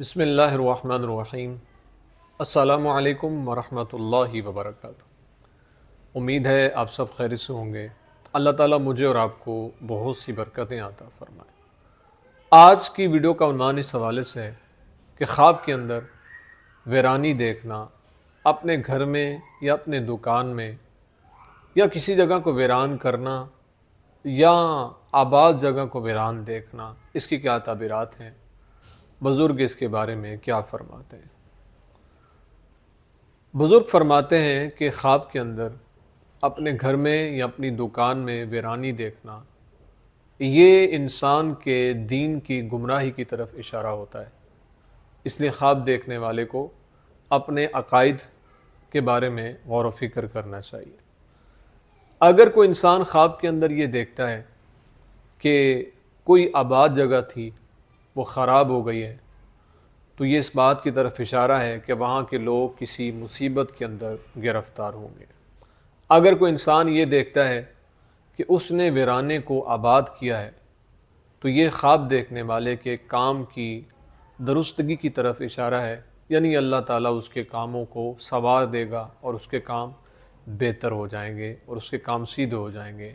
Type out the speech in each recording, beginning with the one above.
بسم اللہ الرحمن الرحیم۔ السلام علیکم ورحمۃ اللہ وبرکاتہ۔ امید ہے آپ سب خیر سے ہوں گے۔ اللہ تعالیٰ مجھے اور آپ کو بہت سی برکتیں عطا فرمائے۔ آج کی ویڈیو کا عنوان اس حوالے سے ہے کہ خواب کے اندر ویرانی دیکھنا، اپنے گھر میں یا اپنے دکان میں یا کسی جگہ کو ویران کرنا یا آباد جگہ کو ویران دیکھنا، اس کی کیا تعبیرات ہیں، بزرگ اس کے بارے میں کیا فرماتے ہیں۔ بزرگ فرماتے ہیں کہ خواب کے اندر اپنے گھر میں یا اپنی دکان میں ویرانی دیکھنا، یہ انسان کے دین کی گمراہی کی طرف اشارہ ہوتا ہے۔ اس لیے خواب دیکھنے والے کو اپنے عقائد کے بارے میں غور و فکر کرنا چاہیے۔ اگر کوئی انسان خواب کے اندر یہ دیکھتا ہے کہ کوئی آباد جگہ تھی وہ خراب ہو گئی ہے، تو یہ اس بات کی طرف اشارہ ہے کہ وہاں کے لوگ کسی مصیبت کے اندر گرفتار ہوں گے۔ اگر کوئی انسان یہ دیکھتا ہے کہ اس نے ویرانے کو آباد کیا ہے، تو یہ خواب دیکھنے والے کے کام کی درستگی کی طرف اشارہ ہے، یعنی اللہ تعالیٰ اس کے کاموں کو سنوار دے گا اور اس کے کام بہتر ہو جائیں گے اور اس کے کام سیدھے ہو جائیں گے۔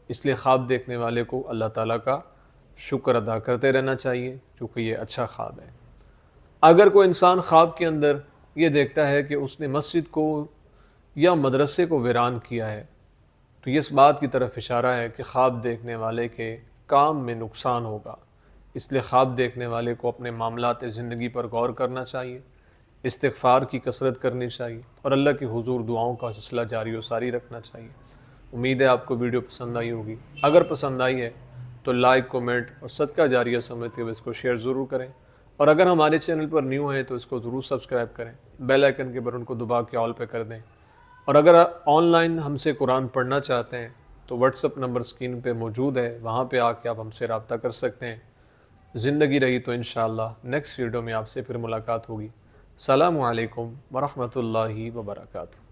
اس لیے خواب دیکھنے والے کو اللہ تعالیٰ کا شکر ادا کرتے رہنا چاہیے، چونکہ یہ اچھا خواب ہے۔ اگر کوئی انسان خواب کے اندر یہ دیکھتا ہے کہ اس نے مسجد کو یا مدرسے کو ویران کیا ہے، تو یہ اس بات کی طرف اشارہ ہے کہ خواب دیکھنے والے کے کام میں نقصان ہوگا۔ اس لیے خواب دیکھنے والے کو اپنے معاملات زندگی پر غور کرنا چاہیے، استغفار کی کثرت کرنی چاہیے اور اللہ کے حضور دعاؤں کا سلسلہ جاری و ساری رکھنا چاہیے۔ امید ہے آپ کو ویڈیو پسند آئی ہوگی۔ اگر پسند آئی ہے تو لائک، کومنٹ اور صدقہ جاریہ سمجھتے ہوئے اس کو شیئر ضرور کریں، اور اگر ہمارے چینل پر نیو ہیں تو اس کو ضرور سبسکرائب کریں، بیل آئیکن کے بٹن کو دبا کے آل پہ کر دیں۔ اور اگر آن لائن ہم سے قرآن پڑھنا چاہتے ہیں تو واٹس اپ نمبر سکرین پہ موجود ہے، وہاں پہ آ کے آپ ہم سے رابطہ کر سکتے ہیں۔ زندگی رہی تو انشاءاللہ نیکسٹ ویڈیو میں آپ سے پھر ملاقات ہوگی۔ السلام علیکم ورحمۃ اللہ وبرکاتہ۔